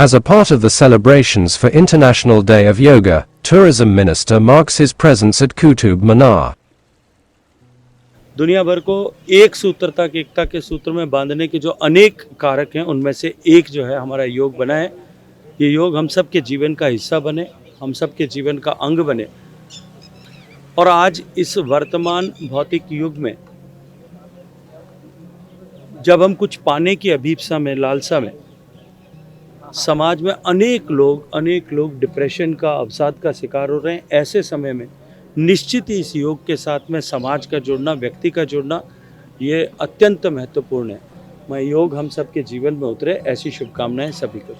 As a part of the celebrations for International Day of Yoga, Tourism Minister marks his presence at Qutub Minar. दुनिया भर को एक सूत्रता की एकता के सूत्र में बांधने के जो अनेक कारक हैं, उनमें से एक जो है हमारा योग बना है। ये योग हम सब के जीवन का हिस्सा बने, हम सब के जीवन का अंग बने। और आज इस वर्तमान भौतिक युग में जब हम कुछ पाने की अभीप्सा में, लालसा में, समाज में अनेक लोग डिप्रेशन का, अवसाद का शिकार हो रहे हैं, ऐसे समय में निश्चित ही इस योग के साथ में समाज का जुड़ना, व्यक्ति का जुड़ना, ये अत्यंत महत्वपूर्ण है। मैं योग हम सबके जीवन में उतरे, ऐसी शुभकामनाएं सभी को।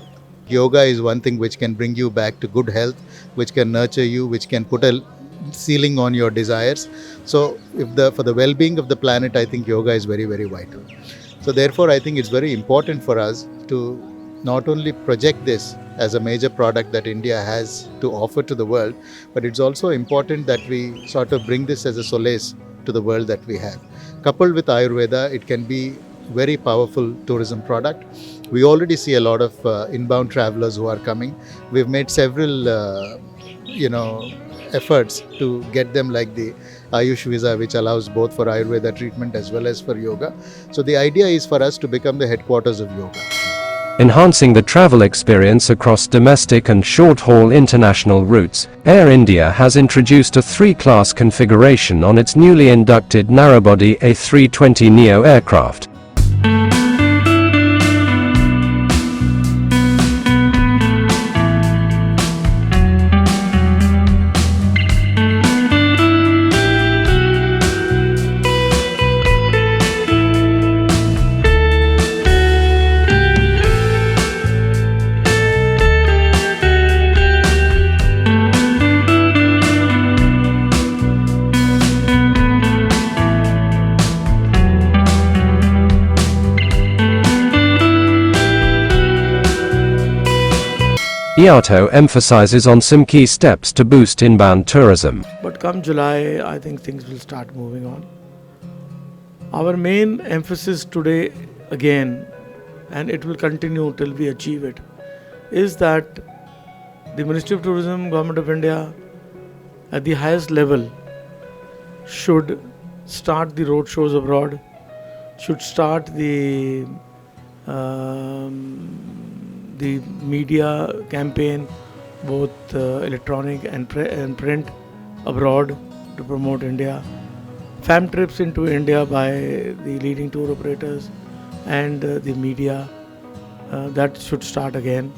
Yoga is one thing which can bring you back to good health, which can nurture you, which can put a ceiling on your desires. So for the well-being of the planet, I think yoga is very, very vital. So therefore, I think it's very important for us to not only project this as a major product that India has to offer to the world, but it's also important that we sort of bring this as a solace to the world that we have. Coupled with Ayurveda, it can be very powerful tourism product. We already see a lot of inbound travelers who are coming. We've made several, efforts to get them, like the Ayush visa, which allows both for Ayurveda treatment as well as for yoga. So the idea is for us to become the headquarters of yoga. Enhancing the travel experience across domestic and short-haul international routes, Air India has introduced a 3-class configuration on its newly inducted narrowbody A320neo aircraft. IATA emphasizes on some key steps to boost inbound tourism. But come July, I think things will start moving on. Our main emphasis today, again, and it will continue till we achieve it, is that the Ministry of Tourism, Government of India, at the highest level, should start the road shows abroad, should start the media campaign, both electronic and print, abroad to promote India. Fam trips into India by the leading tour operators and the media, that should start again.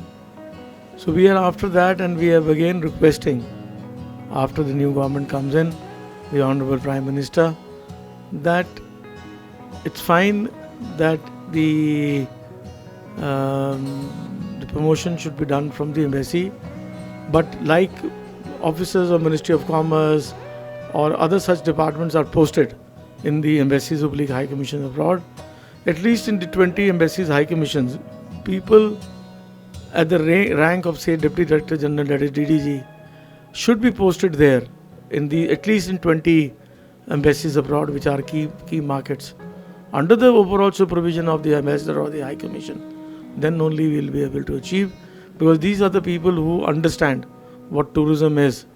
So we are after that, and we are again requesting, after the new government comes in, the Honorable Prime Minister, that it's fine that the promotion should be done from the embassy, but like officers of Ministry of Commerce or other such departments are posted in the embassies of High Commissions abroad, at least in the 20 embassies, High Commissions, people at the rank of, say, Deputy Director General, that is DDG, should be posted there in the at least in 20 embassies abroad, which are key markets, under the overall supervision of the ambassador or the High Commission. Then only we will be able to achieve, because these are the people who understand what tourism is